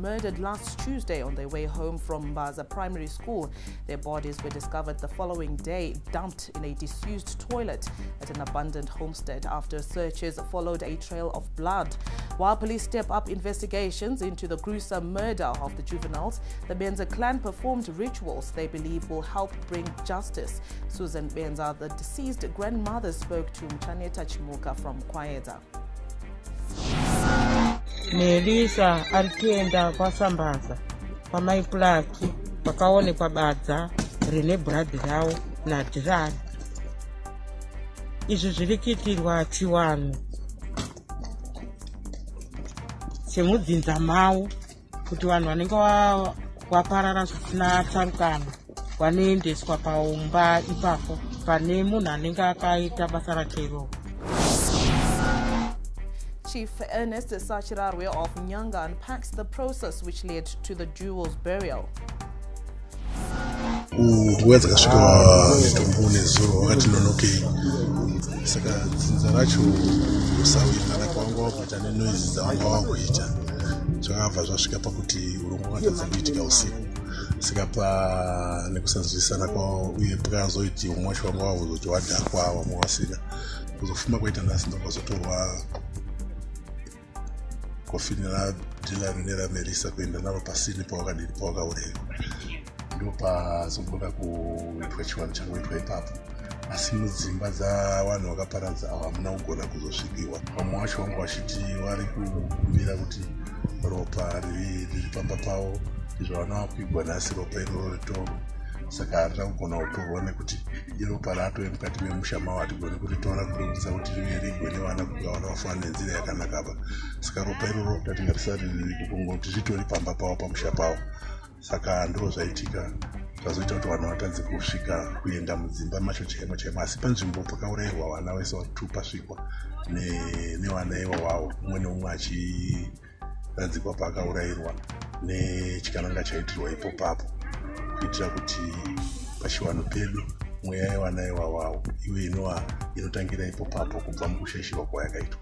murdered last Tuesday on their way home from Mbaza Primary School. Their bodies were discovered the following day, dumped in a disused toilet at an abandoned homestead after searches followed a trail of blood. While police step up investigations into the gruesome murder of the juveniles, the Benza clan performed rituals they believe will help bring justice. Susan Benza, the deceased grandmother, spoke to Mchaneta Chimuka from Kwayeda. Melisa alienda kwa Sambaza kwa maiplaki pakaonekwa badza rine bradi rao na dirani. Izvi zvirikitirwa chiwano semudzinza mavo kuti vanhu vanenge vaparara zvisina tsarukano vanoendeswa paumba ipapo pane munhu anenge akaita basa rake iroro. Chief Ernest Sachirarwe of Nyanga unpacks the process which led to the duo's burial. Uweza kashuka mitumbuni zuru wakati nonoke saka dzinza racho usawira nakwangu wapata nenoizi dzavanga wakuita zvakabva zvasvika pakuti urongwa watadza kuitika usiku saka pa nekusanzwisana kwavo uye pakazoiti umwe wacho wanga wavuzoti wadhakwa vamwe wasina kuzofuma kwaita nhasi ndokwazotorwa kofinira Dylan neramerisa kuenda naro pasini pawakadini pawakaureva ndopazogona kuitwa chiwano changoitwa ipapo asi mudzimba dzavanhu vakaparadza ava hamuna kugona kuzosvikiwa. Vamwe vacho vanga vachiti vari kukumbira kuti ropa riri pamba pavo izvo vanova kuigwa nhasi ropa iroro ritoro saka harina kugona kutorwa nekuti iropa ratove mukati memusha mavo hatigoni kuritora kuringisa kuti rive rigwe nevana kuga vana vafanira nenzira yakanaka apa saka ropa iroro tatingarisariri kukungoti zvitori pamba pavo pamusha pavo saka ndo zvaitika zvazoita kuti vanhu vatadze kusvika kuenda mudzimba macho chaimo chaimo asi panzvimbo pakaurayirwa vana vese vatatu pasvikwa nevana ivavavo umwe neumwe achiradzikwa paakaurayirwa nechikananga chaitirwa ipopapo kuitira kuti pachiwano pedu mweya yevana ivavavo iwe inotangira ipopapo kubva mukushaishirwa kwayakaitwa.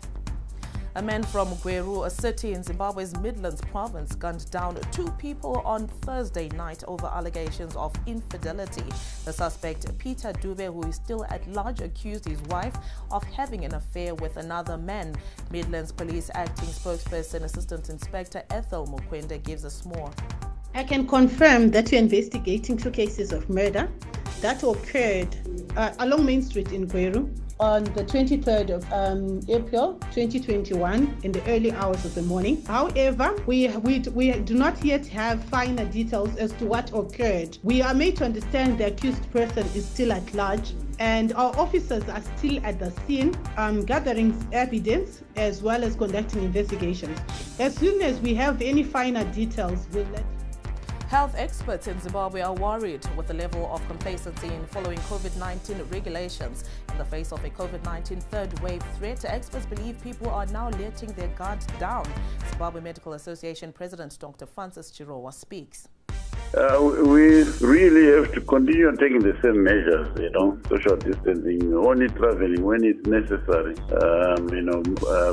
A man from Gweru, a city in Zimbabwe's Midlands province, gunned down 2 people on Thursday night over allegations of infidelity. The suspect, Peter Dube, who is still at large, accused his wife of having an affair with another man. Midlands Police Acting Spokesperson Assistant Inspector Ethel Mukwende gives us more. I can confirm that we're investigating 2 cases of murder that occurred along Main Street in Gweru on the 23rd of April 2021 in the early hours of the morning. However, we do not yet have finer details as to what occurred. We are made to understand the accused person is still at large and our officers are still at the scene gathering evidence as well as conducting investigations. As soon as we have any finer details, we'll let Health experts in Zimbabwe are worried with the level of complacency in following COVID-19 regulations. In the face of a COVID-19 third wave threat, experts believe people are now letting their guard down. Zimbabwe Medical Association President Dr. Francis Chirowa speaks. We really have to continue taking the same measures, social distancing, only traveling when it's necessary,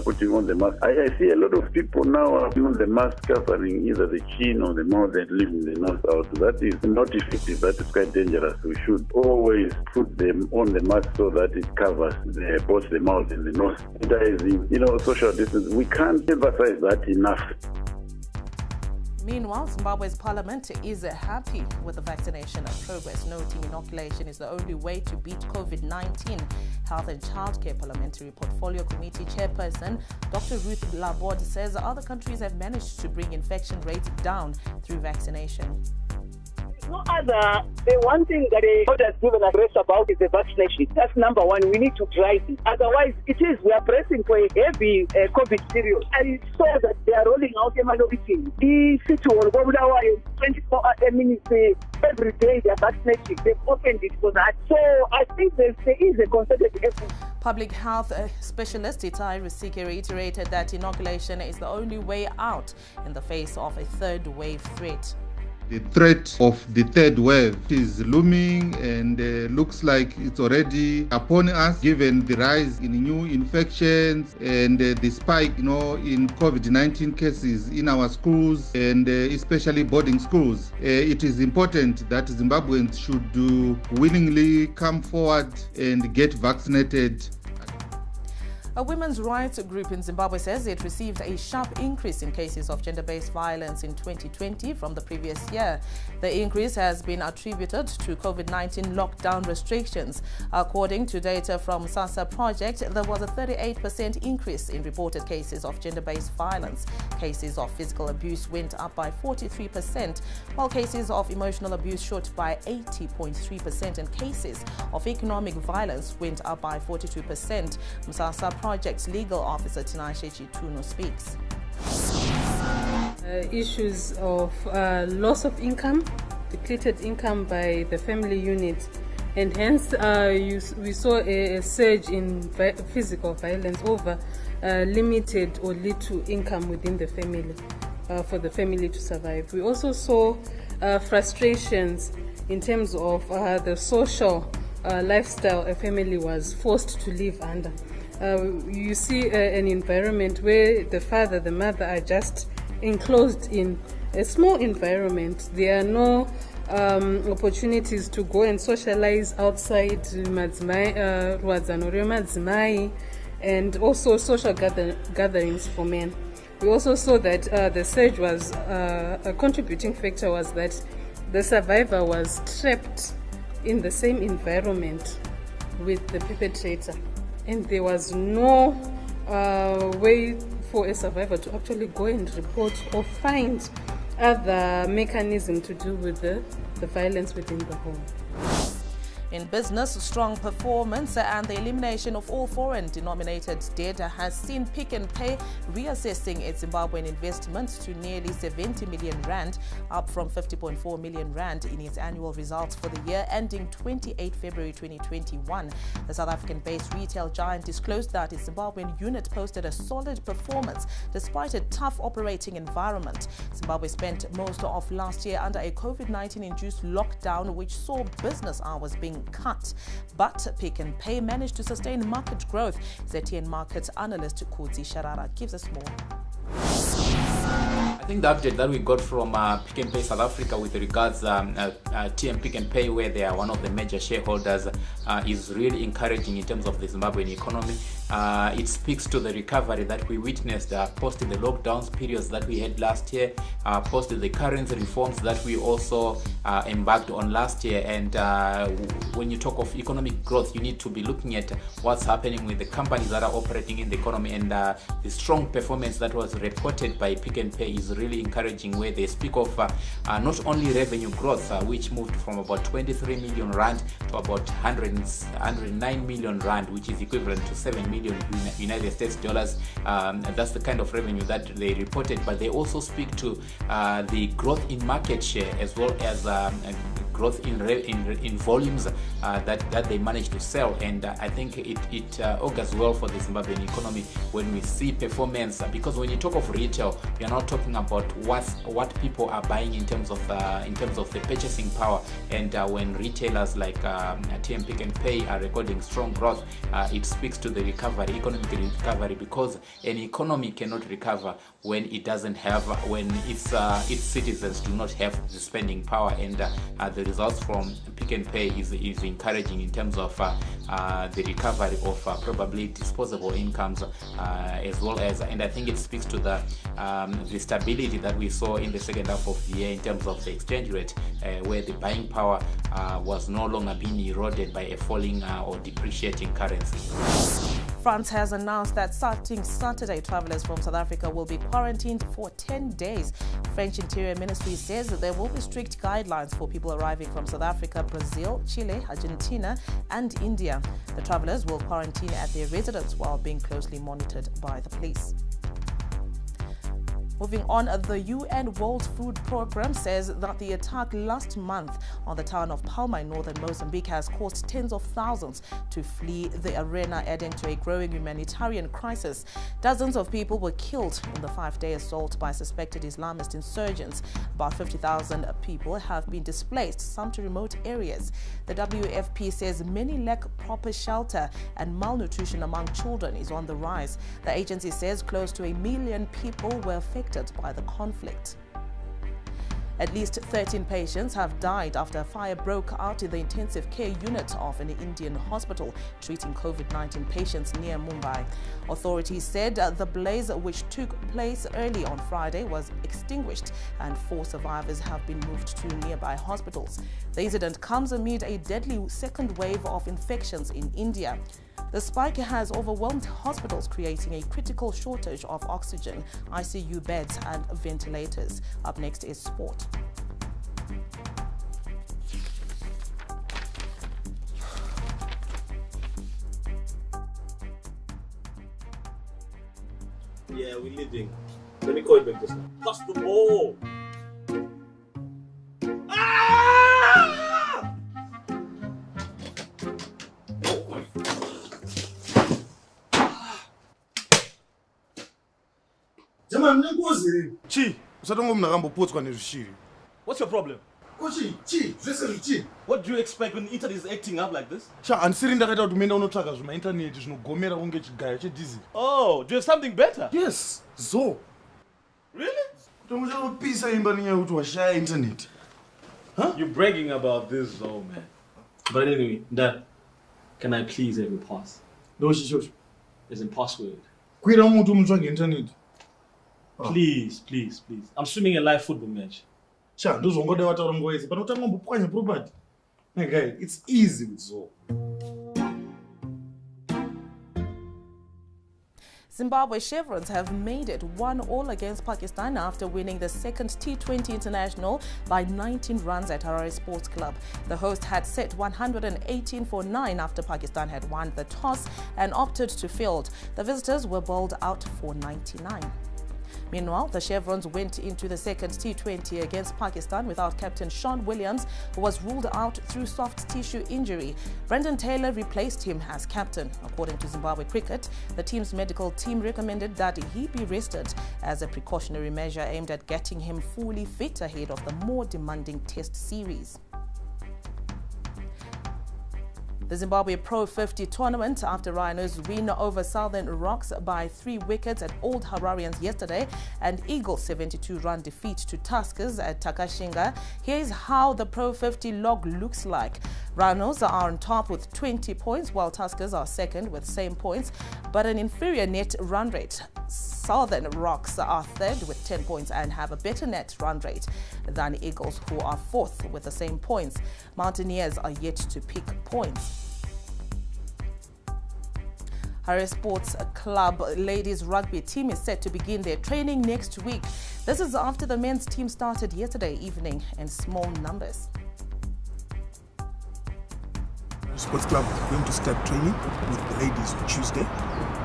putting on the mask. I see a lot of people now are on the mask covering either the chin or the mouth and leaving the nose out. That is not effective. That is quite dangerous. We should always put them on the mask so that it covers both the mouth and the nose. That is, social distancing. We can't emphasize that enough. Meanwhile, Zimbabwe's parliament is happy with the vaccination progress, noting inoculation is the only way to beat COVID-19. Health and Childcare Parliamentary Portfolio Committee Chairperson Dr. Ruth Laborde says other countries have managed to bring infection rates down through vaccination. The one thing that the board has given us rest about is the vaccination. That's number one. We need to drive it. Otherwise, we are pressing for a heavy COVID period. I saw that they are rolling out a minority. The city will go down 24 minutes every day. They are vaccinating. They've opened it for that. So I think there is a concerted effort. Public health specialist Itai Risike reiterated that inoculation is the only way out in the face of a third wave threat. The threat of the third wave is looming and looks like it's already upon us, given the rise in new infections and the spike, in COVID-19 cases in our schools and especially boarding schools. It is important that Zimbabweans should willingly come forward and get vaccinated. A women's rights group in Zimbabwe says it received a sharp increase in cases of gender-based violence in 2020 from the previous year. The increase has been attributed to COVID-19 lockdown restrictions. According to data from SASA Project, there was a 38% increase in reported cases of gender-based violence. Cases of physical abuse went up by 43%, while cases of emotional abuse shot by 80.3%, and cases of economic violence went up by 42%. SASA Project's legal officer Tinashe Chituno speaks. Issues of loss of income, depleted income by the family unit, and hence we saw a surge in physical violence over limited or little income within the family for the family to survive. We also saw frustrations in terms of the social lifestyle a family was forced to live under. You see an environment where the father, the mother are just enclosed in a small environment. There are no opportunities to go and socialize outside, and also social gatherings for men. We also saw that the surge was a contributing factor was that the survivor was trapped in the same environment with the perpetrator. And there was no way for a survivor to actually go and report or find other mechanism to do with the violence within the home. In business, strong performance and the elimination of all foreign-denominated debt has seen Pick n Pay reassessing its Zimbabwean investments to nearly 70 million rand, up from 50.4 million rand in its annual results for the year ending 28 February 2021. The South African-based retail giant disclosed that its Zimbabwean unit posted a solid performance despite a tough operating environment. Zimbabwe spent most of last year under a COVID-19-induced lockdown, which saw business hours being cut, but Pick n Pay managed to sustain market growth. ZTN market analyst Kudzi Sharara gives us more. I think the update that we got from Pick n Pay South Africa with regards TM Pick n Pay, where they are one of the major shareholders, is really encouraging in terms of the Zimbabwean economy. It speaks to the recovery that we witnessed post the lockdowns periods that we had last year, post the currency reforms that we also embarked on last year. And when you talk of economic growth, you need to be looking at what's happening with the companies that are operating in the economy, and the strong performance that was reported by Pick n Pay is really encouraging, where they speak of not only revenue growth, which moved from about 23 million rand to about 109 million rand, which is equivalent to 7 million United States dollars. That's the kind of revenue that they reported, but they also speak to the growth in market share, as well as growth in volumes that they managed to sell. And I think it augurs well for the Zimbabwean economy when we see performance, because when you talk of retail, we are not talking about what people are buying in terms of the purchasing power. And when retailers like TM Pick n Pay are recording strong growth, it speaks to the economic recovery, because an economy cannot recover when it doesn't have, when its citizens do not have the spending power. And the results from Pick n Pay is encouraging in terms of the recovery of probably disposable incomes, as well as, and I think it speaks to the stability that we saw in the second half of the year in terms of the exchange rate, where the buying power was no longer being eroded by a falling or depreciating currency. France has announced that starting Saturday, travelers from South Africa will be quarantined for 10 days. French Interior Ministry says that there will be strict guidelines for people arriving from South Africa, Brazil, Chile, Argentina, and India. The travelers will quarantine at their residence while being closely monitored by the police. Moving on, the UN World Food Programme says that the attack last month on the town of Palma in northern Mozambique has caused tens of thousands to flee the arena, adding to a growing humanitarian crisis. Dozens of people were killed in the 5-day assault by suspected Islamist insurgents. About 50,000 people have been displaced, some to remote areas. The WFP says many lack proper shelter and malnutrition among children is on the rise. The agency says close to 1 million people were affected by the conflict. At least 13 patients have died after a fire broke out in the intensive care unit of an Indian hospital treating COVID-19 patients near Mumbai. Authorities said the blaze, which took place early on Friday, was extinguished and 4 survivors have been moved to nearby hospitals. The incident comes amid a deadly second wave of infections in India. The spike has overwhelmed hospitals, creating a critical shortage of oxygen, ICU beds and ventilators. Up next is sport. Yeah, we're leading. Let me call it back this time. Pass the ball! Chi, What's your problem? What do you expect when the internet is acting up like this? Oh, do you have something better? Yes, so. Really? Internet. Huh? You're bragging about this, though, man. But anyway, Dad, can I please have your pass? No, As in password. internet. Please, please, please. I'm streaming a live football match. But it's easy with Zo. Zimbabwe Chevrons have made it 1-1 against Pakistan after winning the second T20 international by 19 runs at Harare Sports Club. The host had set 118 for 9 after Pakistan had won the toss and opted to field. The visitors were bowled out for 99. Meanwhile, the Chevrons went into the second T20 against Pakistan without captain Sean Williams, who was ruled out through soft tissue injury. Brendan Taylor replaced him as captain. According to Zimbabwe Cricket, the team's medical team recommended that he be rested as a precautionary measure aimed at getting him fully fit ahead of the more demanding test series. The Zimbabwe Pro 50 tournament after Rhinos win over Southern Rocks by 3 wickets at Old Hararians yesterday and Eagles' 72-run defeat to Tuskers at Takashinga. Here's how the Pro 50 log looks like. Rhinos are on top with 20 points while Tuskers are second with same points but an inferior net run rate. Southern Rocks are third with 10 points and have a better net run rate than Eagles, who are fourth with the same points. Mountaineers are yet to pick points. Harare Sports Club ladies rugby team is set to begin their training next week. This is after the men's team started yesterday evening in small numbers. Sports Club is going to start training with the ladies on Tuesday.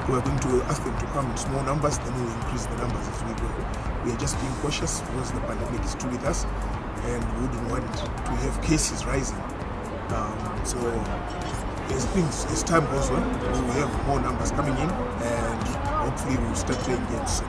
We are going to ask them to come in small numbers, then we'll increase the numbers as we go. We are just being cautious because the pandemic is still with us and we wouldn't want to have cases rising. So as time goes on, we will have more numbers coming in and hopefully we'll start playing games soon.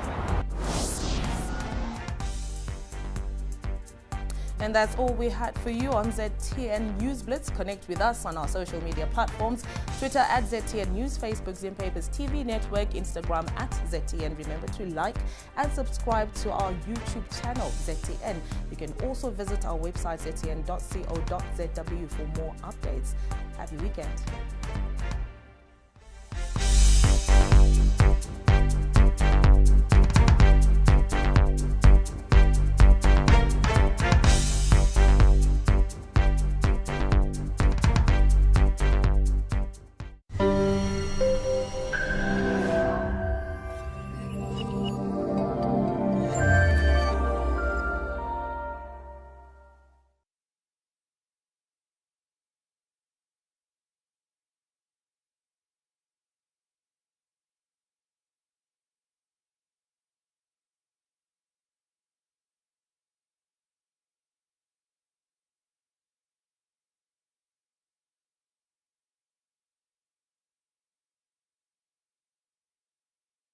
And that's all we had for you on ZTN News Blitz. Connect with us on our social media platforms, Twitter at ZTN News, Facebook Zimpapers TV Network, Instagram at ZTN. Remember to like and subscribe to our YouTube channel, ZTN. You can also visit our website, ztn.co.zw, for more updates. Happy weekend.